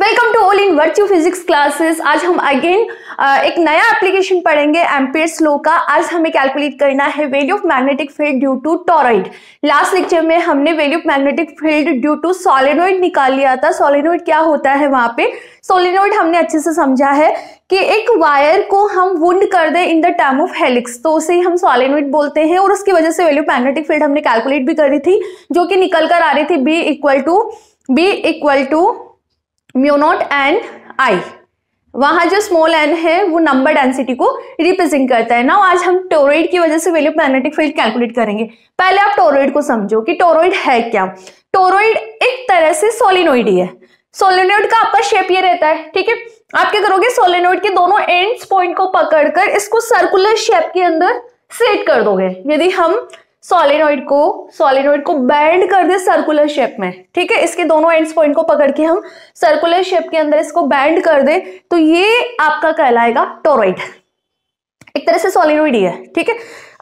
Welcome to all in virtue physics classes. आज हम again एक नया एप्लीकेशन पढ़ेंगे एम्पियर्स लॉ का। आज हमें कैलकुलेट करना है value of magnetic field due to toroid. Last lecture में हमने value of magnetic field due to solenoid निकाल लिया था। सोलेनोइड क्या होता है, वहां पे सोलेनोइड हमने अच्छे से समझा है कि एक वायर को हम वुंड कर दे in the term of helix, तो उसे हम सोलेनोइड बोलते हैं। और उसकी वजह से वैल्यू ऑफ मैग्नेटिक फील्ड हमने कैलकुलेट भी करी थी, जो कि निकल कर आ रही थी B equal to mu naught N I. वहां जो स्मॉल एन है वो नंबर डेंसिटी को रिप्रेजेंट करता है ना। आज हम टोरॉइड की वजह से value of magnetic field calculate करेंगे। पहले आप टोरॉइड को समझो कि टोरॉइड है क्या। टोरॉइड एक तरह से सोलेनोइड ही है। सोलेनोइड का आपका शेप ये रहता है, ठीक है। आप क्या करोगे, सोलेनोइड के दोनों एंड्स पॉइंट को पकड़कर इसको सर्कुलर शेप के अंदर सेट कर दोगे। यदि हम सोलेनोइड को बेंड कर दे सर्कुलर शेप में, ठीक है, इसके दोनों एंड्स पॉइंट को पकड़ के हम सर्कुलर शेप के अंदर इसको बेंड कर दे, तो ये आपका कहलाएगा टोरॉइड। एक तरह से सोलेनोइड ही है, ठीक है।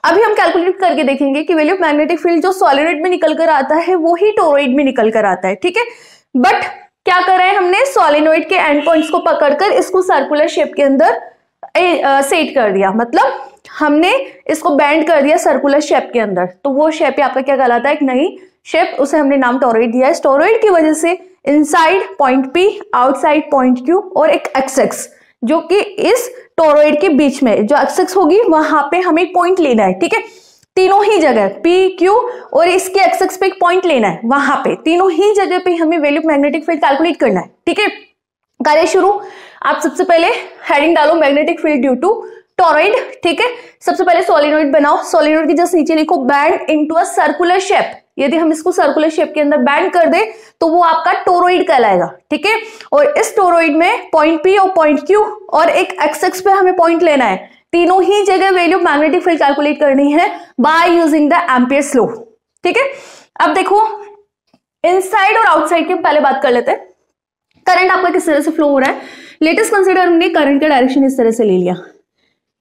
अभी हम कैलकुलेट करके देखेंगे कि वैल्यू ऑफ मैग्नेटिक फील्ड जो सोलेनोइड में निकल कर आता है वो ही टोरॉइड में निकल कर आता है, ठीक है। बट क्या कर रहे हैं, हमने सोलेनोइड के एंड पॉइंट्स को पकड़कर इसको सर्कुलर शेप के अंदर सेट कर दिया, मतलब हमने इसको बेंड कर दिया सर्कुलर शेप के अंदर। तो वो शेप आपका क्या कहलाता है, एक नई शेप, उसे हमने नाम टोरॉइड दिया है। टोरॉइड की वजह से inside point P, outside point Q और एक एक्स एक्स, जो कि इस टोरॉइड के बीच में जो एक्स एक्स होगी वहां पे हमें एक पॉइंट लेना है, ठीक है। तीनों ही जगह पी क्यू और इसके एक्स एक्स पे एक पॉइंट लेना है, वहां पे तीनों ही जगह पे हमें value of magnetic field calculate करना है, ठीक है। कार्य शुरू। आप सबसे पहले हेडिंग डालो magnetic field due to toroid, ठीक है। सबसे पहले सोलेनोइड बनाओ। सोलेनोइड के जस्ट नीचे लिखो bend into a circular shape. यदि हम इसको सर्कुलर शेप के अंदर बेंड कर दे तो वो आपका टोरॉइड कहलाएगा, ठीक है। और इस टोरॉइड में पॉइंट पी और पॉइंट क्यू और एक एक्स एक्स पे हमें पॉइंट लेना है। तीनों ही जगह value of magnetic field calculate करनी है by using the Ampere's law, ठीक है। अब देखो इनसाइड और आउटसाइड की पहले बात कर लेते हैं। करंट आपका किस तरह से फ्लो हो रहा है। लेटेस्ट कंसिडर हमने करंट का डायरेक्शन इस तरह से ले लिया,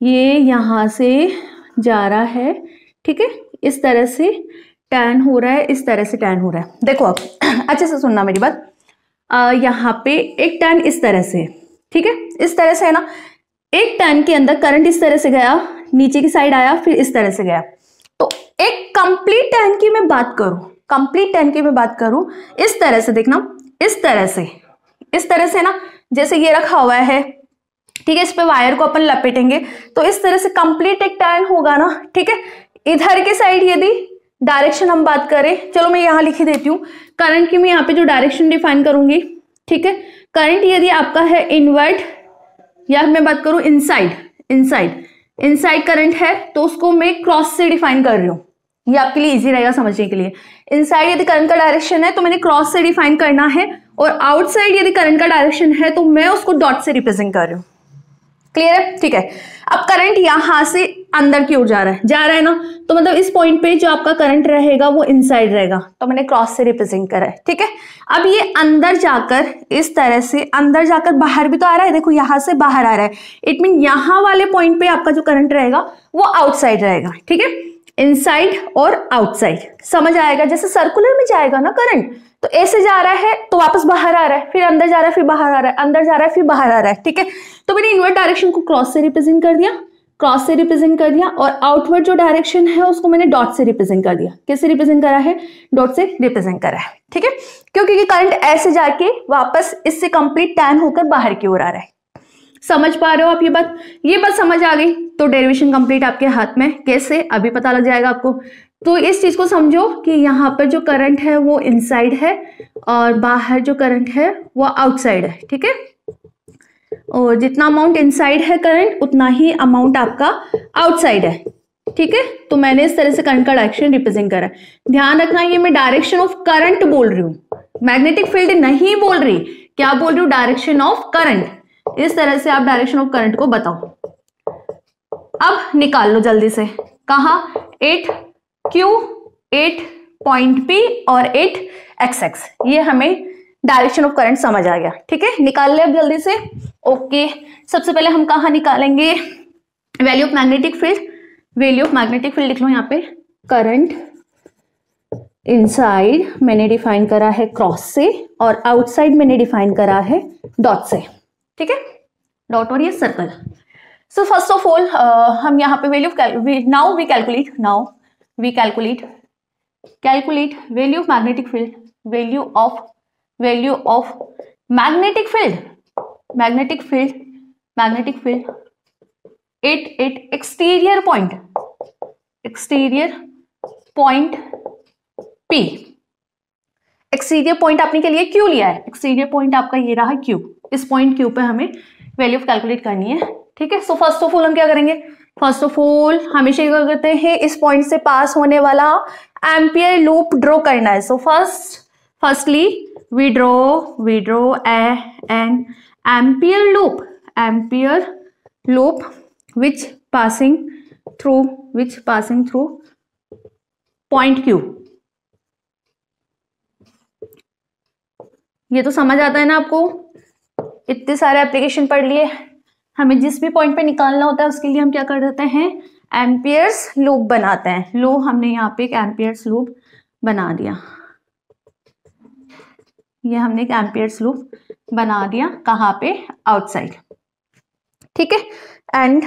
ये यहां से जा रहा है, ठीक है। इस तरह से टर्न हो रहा है, इस तरह से टर्न हो रहा है। देखो अब अच्छे से सुनना मेरी बात। यहाँ पे एक टर्न इस तरह से, ठीक है, इस तरह से है ना। एक टर्न के अंदर करंट इस तरह से गया, नीचे की साइड आया, फिर इस तरह से गया। तो एक कंप्लीट टर्न की मैं बात करूं, इस तरह से देखना, इस तरह से ना, जैसे ये रखा हुआ है, ठीक है। इस पे वायर को अपन लपेटेंगे तो इस तरह से कंप्लीट एक टर्न होगा ना, ठीक है। इधर के साइड यदि डायरेक्शन हम बात करें, चलो मैं यहां लिख ही देती हूँ करंट की। मैं यहाँ पे जो डायरेक्शन डिफाइन करूंगी, ठीक है। करंट यदि आपका है इनवर्ट, या मैं बात करूं इनसाइड करंट है, तो उसको मैं क्रॉस से डिफाइन कर रही हूँ, ये आपके लिए इजी रहेगा समझने के लिए। इनसाइड यदि करंट का डायरेक्शन है तो मैंने क्रॉस से डिफाइन करना है, और आउटसाइड यदि करंट का डायरेक्शन है तो मैं उसको डॉट से रिप्रेजेंट कर रही हूँ। क्लियर है, ठीक है। अब करंट यहां से अंदर की ओर जा रहा है ना, तो मतलब इस पॉइंट पे जो आपका करंट रहेगा वो इनसाइड रहेगा, तो मैंने क्रॉस से रिप्रेजेंट करा है, ठीक है। अब ये अंदर जाकर इस तरह से अंदर जाकर बाहर भी तो आ रहा है, देखो यहां से बाहर आ रहा है। इट मीन यहां वाले पॉइंट पे आपका जो करंट रहेगा वो आउटसाइड रहेगा, ठीक है। इनसाइड और आउटसाइड समझ आएगा। जैसे सर्कुलर में जाएगा ना करंट, तो ऐसे जा रहा है तो वापस बाहर आ रहा है, फिर अंदर जा रहा है, फिर बाहर आ रहा है, अंदर जा रहा है, फिर बाहर आ रहा है, ठीक है। तो मैंने इनवर्ट डायरेक्शन को क्रॉस से रिप्रेजेंट कर दिया, और आउटवर्ड जो डायरेक्शन है उसको मैंने डॉट से रिप्रेजेंट कर दिया। किससे रिप्रेजेंट करा है, डॉट से रिप्रेजेंट करा है, ठीक है। क्योंकि ये करंट ऐसे जाके वापस इससे कंप्लीट टर्न होकर बाहर की ओर आ रहा है। समझ पा रहे हो आप ये बात समझ आ गई तो डेरिवेशन कंप्लीट आपके हाथ में। कैसे, अभी पता लग जाएगा आपको। तो इस चीज को समझो कि यहाँ पर जो करंट है वो इनसाइड है और बाहर जो करंट है वो आउटसाइड है, ठीक है। और जितना अमाउंट इनसाइड है करंट, उतना ही अमाउंट आपका आउटसाइड है, ठीक है। तो मैंने इस तरह से करंट का डायरेक्शन रिप्रेजेंट करा। ध्यान रखना, ये मैं डायरेक्शन ऑफ करंट बोल रही हूँ, मैग्नेटिक फील्ड नहीं बोल रही। क्या बोल रही हूँ, डायरेक्शन ऑफ करंट। इस तरह से आप डायरेक्शन ऑफ करंट को बताओ। अब निकाल लो जल्दी से, कहा 8Q, 8 पॉइंट P और 8 XX, ये हमें डायरेक्शन ऑफ करंट समझ आ गया, ठीक है। निकाल ले अब जल्दी से। ओके, सबसे पहले हम कहा निकालेंगे वैल्यू ऑफ मैग्नेटिक फील्ड। लिख लो यहाँ पे करंट इनसाइड मैंने डिफाइन करा है क्रॉस से और आउटसाइड मैंने डिफाइन करा है डॉट से, ठीक है, डॉट और ये circle. So first of all हम यहाँ पे value now we calculate value of magnetic field, value of magnetic field at exterior point P। Exterior point आपने के लिए क्यू लिया है, एक्सटीरियर पॉइंट आपका ये रहा क्यू, इस पॉइंट क्यू पे हमें वैल्यू ऑफ कैलकुलेट करनी है, ठीक है। सो फर्स्ट ऑफ ऑल हम क्या करेंगे, फर्स्ट ऑफ ऑल हमेशा क्या करते हैं, इस पॉइंट से पास होने वाला एम्पियर लूप ड्रॉ करना है। So firstly we draw an Ampere loop which passing through point Q। ये तो समझ आता है ना आपको, इतने सारे एप्लीकेशन पढ़ लिए, हमें जिस भी पॉइंट पे निकालना होता है उसके लिए हम क्या कर देते हैं, एम्पियर्स लूप बनाते हैं। लो हमने यहाँ पे एक एम्पियर्स लूप बना दिया, ये हमने एक एम्पियर्स लूप बना दिया, कहाँ पे, आउटसाइड, ठीक है। एंड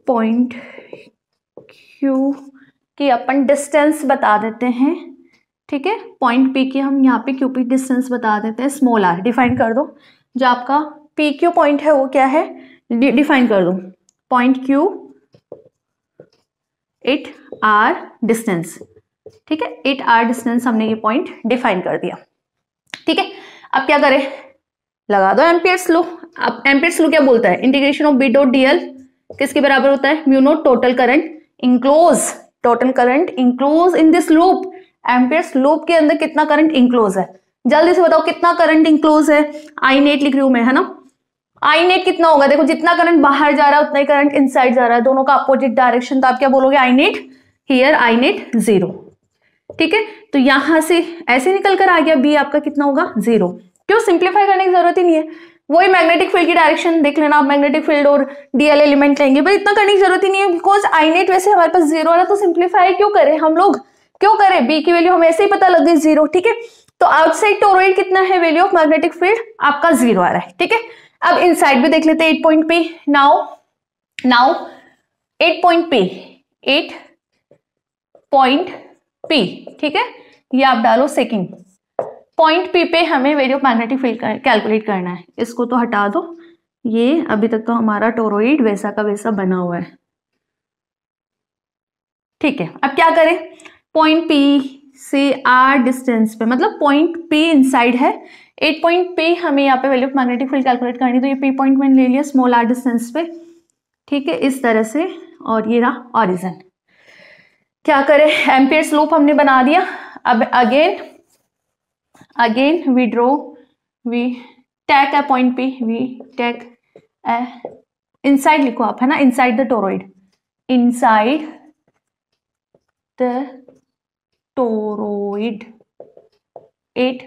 पॉइंट Q की अपन डिस्टेंस बता देते हैं, ठीक है। पॉइंट P की हम यहाँ पे QP डिस्टेंस बता देते हैं, स्मॉल r डिफाइन कर दो। जो आपका PQ पॉइंट है वो क्या है, डिफाइन कर दो, पॉइंट Q 8r डिस्टेंस, ठीक है, 8r डिस्टेंस हमने ये पॉइंट डिफाइन कर दिया, ठीक है। अब क्या करें, लगा दो एम्पियर्स लॉ। अब एम्पियर्स लॉ क्या बोलता है, integration of B dot DL किसके बराबर होता है, mu naught total current enclose in this loop. Amperes loop के अंदर कितना करंट इंक्लोज है, जल्दी से बताओ कितना करंट इंक्लोज है, आई नेट लिख रही हूं मैं, है ना। आई नेट कितना होगा, देखो जितना करंट बाहर जा रहा है उतना ही करंट इनसाइड जा रहा है, दोनों का अपोजिट डायरेक्शन, तो आप क्या बोलोगे, आई नेट, हियर आई नेट 0, ठीक है। तो यहां से ऐसे निकल कर आ गया, बी आपका कितना होगा 0। क्यों, सिंप्लीफाई करने की जरूरत ही नहीं है, वही मैग्नेटिक फील्ड की डायरेक्शन देख लेना आप, मैग्नेटिक फील्ड और डीएल एलिमेंट लेंगे, भाई इतना करने की जरूरत ही नहीं है, बिकॉज आई नेट वैसे हमारे पास 0 आ रहा, तो सिंप्लीफाई क्यों करें हम लोग, क्यों करें, बी की वैल्यू हमें ऐसे ही पता लग गई 0, ठीक है। तो आउटसाइड टोरॉइड कितना है, वैल्यू ऑफ मैग्नेटिक फील्ड आपका 0 आ रहा है, ठीक है। अब इनसाइड भी देख लेते हैं 8 point P। Now 8 point P, ठीक है, ये आप डालो सेकंड पॉइंट P पे हमें value of magnetic field calculate करना है। इसको तो हटा दो, ये अभी तक तो हमारा टोरॉइड वैसा का वैसा बना हुआ है, ठीक है। अब क्या करें, पॉइंट P से R डिस्टेंस पे, मतलब पॉइंट P इनसाइड है, 8 पॉइंट P हमें यहाँ पे value of magnetic field calculate करनी, तो ये P पॉइंट मैंने ले लिया स्मॉल r डिस्टेंस पे, ठीक है, इस तरह से, और ये रहा ऑरिजिन। क्या करें, एम्पियर्स लूप हमने बना दिया। अब again we take a point P, we take a, inside लिखो आप, है ना, inside the toroid, inside the toroid 8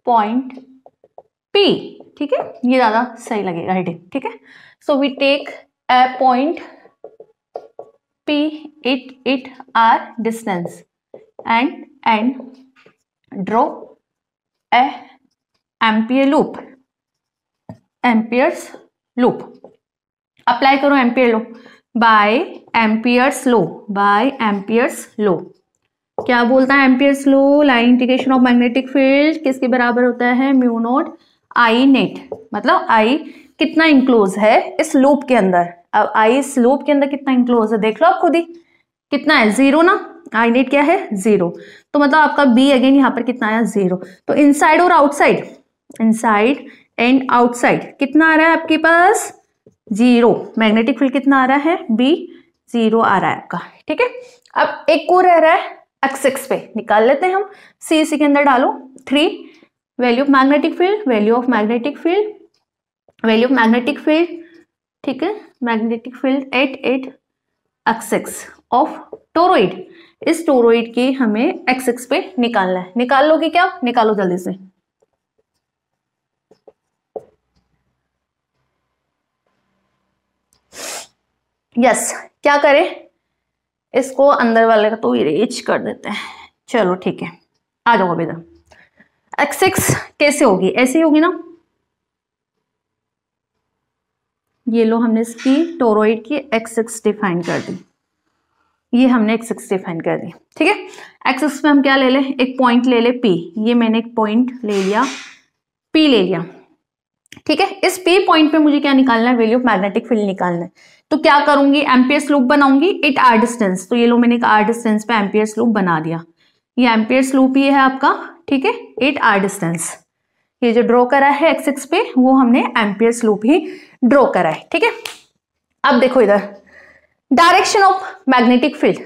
point P, ठीक है, ये ज्यादा सही लगेगा हेडिंग, ठीक है। So we take a point P 8r distance and draw a ampere's loop, apply करो ampere law, by ampere's law. क्या बोलता है ampere's law, line integration of magnetic field किसके बराबर होता है, म्यू नॉट आई नेट, मतलब आई कितना इंक्लोज है इस लूप के अंदर। अब आई इस लूप के अंदर कितना इंक्लोज है देख लो आप खुद ही, कितना है 0 ना, आई नेट क्या है 0, तो मतलब आपका बी अगेन यहाँ पर कितना आया 0। तो इनसाइड और आउटसाइड, इनसाइड एंड आउटसाइड कितना आ रहा है आपके पास 0, मैग्नेटिक फील्ड कितना आ रहा है, बी 0 आ रहा है आपका, ठीक है। अब एक और रह रहा है एक्स पे, निकाल लेते हैं हम, सी के अंदर डालो 3, वैल्यू ऑफ मैग्नेटिक फील्ड, ठीक है, magnetic field eight x of toroid, इस टोरॉइड के हमें एक्स पे निकालना है। निकाल लोगे क्या, निकालो जल्दी से, यस क्या करें, इसको अंदर वाले का तो इरेज कर देते हैं। चलो ठीक है, आ जाओ अब इधर। x6 कैसे होगी, ऐसे ही होगी ना। ये लो, हमने इसकी टोरॉइड की x6 डिफाइन कर दी, ये हमने x6 डिफाइन कर दी। ठीक है, x6 पे हम क्या ले लें, एक पॉइंट ले ले P। ये मैंने एक पॉइंट ले लिया, P ले लिया। ठीक है, इस P पॉइंट पे मुझे क्या निकालना है, वैल्यू ऑफ मैग्नेटिक फील्ड निकालना है। तो क्या करूंगी, एम्पियर्स लूप बनाऊंगी 8 r डिस्टेंस। तो ये लो, मैंने एक r डिस्टेंस पे एम्पियर्स लूप बना दिया। ये एम्पियर्स लूप ही है आपका। ठीक है, 8 r डिस्टेंस, ये जो ड्रॉ करा है x6 पे वो हमने एम्पियर्स लूप ही ड्रॉ करा है। ठीक है, अब देखो इधर direction of magnetic field,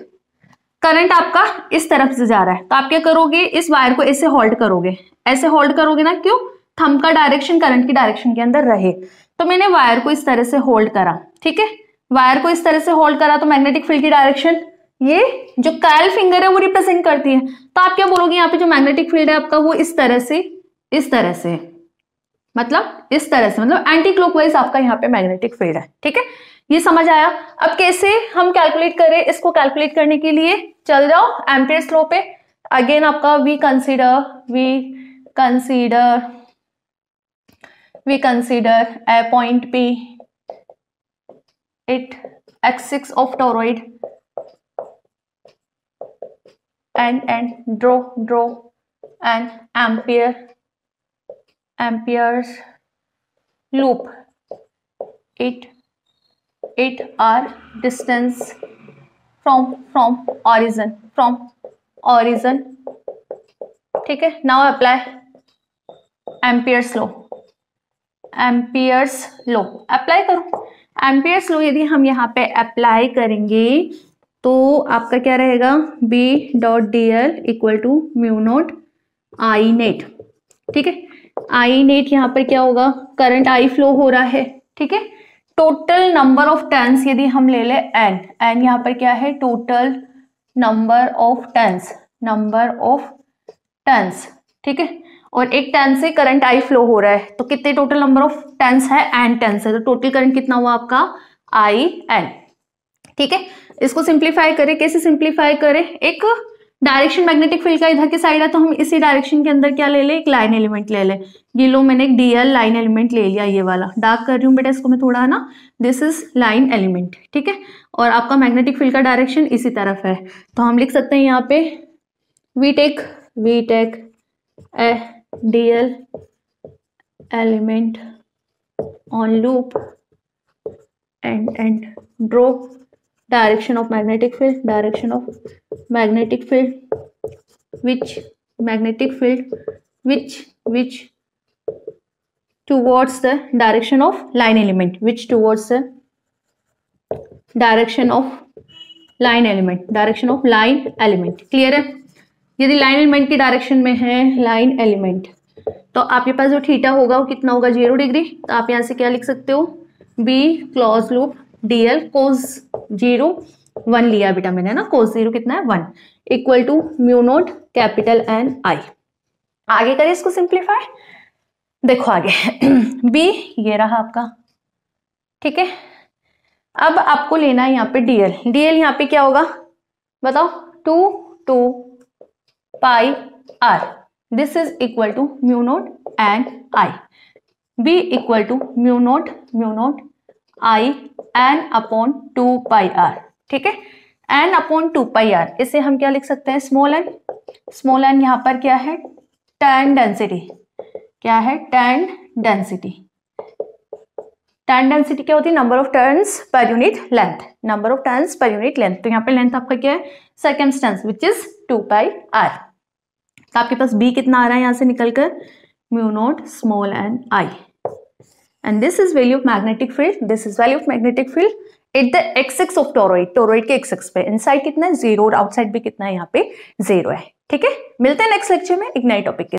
current आपका इस तरफ से जा रहा है। तो आप क्या करोगे, इस वायर को ऐसे होल्ड करोगे, ऐसे होल्ड करोगे ना, क्यों, थंब का डायरेक्शन करंट की डायरेक्शन के अंदर रहे। तो मैंने वायर को इस तरह से होल्ड करा। ठीक है, वायर को इस तरह से होल्ड करा तो मैग्नेटिक फील्ड की डायरेक्शन ये जो कायल फिंगर है वो रिप्रेजेंट करती है। तो आप क्या बोलोगे, यहाँ पे जो मैग्नेटिक फील्ड है आपका वो इस तरह से, इस तरह से, मतलब इस तरह से, मतलब एंटी क्लॉकवाइज आपका यहाँ पे मैग्नेटिक फील्ड है। ठीक है, ये समझ आया। अब कैसे हम कैलकुलेट करें, इसको कैलकुलेट करने के लिए चल जाओ एम्पियर्स लॉ पे। अगेन आपका we consider a point P, it x6 of toroid and draw an amperes loop, it r distance from origin। ठीक है, now apply एम्पियर्स लो अप्लाई करो। एम्पियर्स लो यदि हम यहाँ पे अप्लाई करेंगे तो आपका क्या रहेगा, B.dl equal to mu naught I net. ठीक है, आई नेट यहाँ पर क्या होगा, करंट आई फ्लो हो रहा है। ठीक है, टोटल नंबर ऑफ टर्न्स यदि हम ले ले एन यहाँ पर क्या है, टोटल नंबर ऑफ टर्न्स। ठीक है, और एक टर्न से करंट आई फ्लो हो रहा है, तो कितने टोटल नंबर ऑफ टर्न्स है, एन टर्न्स है, तो टोटल करंट कितना हुआ आपका, आई एन। ठीक है, इसको सिंप्लीफाई करें, कैसे सिंप्लीफाई करें, एक डायरेक्शन मैग्नेटिक फील्ड का इधर की साइड है तो हम इसी डायरेक्शन के अंदर क्या ले ले, एक लाइन एलिमेंट ले ले। ये लो, मैंने एक डीएल लाइन एलिमेंट ले लिया, ये वाला डार्क कर रही हूँ बेटा इसको मैं थोड़ा, है ना, दिस इज लाइन एलिमेंट। ठीक है, और आपका मैग्नेटिक फील्ड का डायरेक्शन इसी तरफ है, तो हम लिख सकते हैं यहाँ पे we take a DL element on loop and draw direction of magnetic field, which towards the direction of line element, direction of line element। Clear है, यदि लाइन एलिमेंट की डायरेक्शन में है लाइन एलिमेंट, तो आपके पास जो थीटा होगा वो कितना होगा, 0 डिग्री। तो आप यहाँ से क्या लिख सकते हो, बी क्लोज लूप डीएल कोस 0 1 लिया बेटा मैंने, ना, कोस 0 कितना है 1 equal to mu naught capital N I. आगे करें इसको सिंप्लीफाई, देखो आगे बी ये रहा आपका। ठीक है, अब आपको लेना है यहाँ पे डीएल यहाँ पे क्या होगा बताओ, 2 pi R, this is equal to mu naught N I. B equal to mu naught I N upon 2 pi R. ठीक है, एन अपॉन 2 पाई आर, इसे हम क्या लिख सकते हैं, स्मॉल एन यहाँ पर क्या है, टर्न डेंसिटी। क्या है, टर्न डेंसिटी क्या होती है, number of turns per unit length, तो यहाँ पे लेंथ आपका क्या है, circumstance which is 2 pi r. तो आपके पास बी कितना आ रहा है यहाँ से निकलकर, mu naught small n I, and this is value of magnetic field at the x6 of toroid के x6 पे। इनसाइड कितना है 0 और आउटसाइड भी कितना है यहाँ पे 0 है। ठीक है, मिलते हैं नेक्स्ट लेक्चर में एक नए टॉपिक के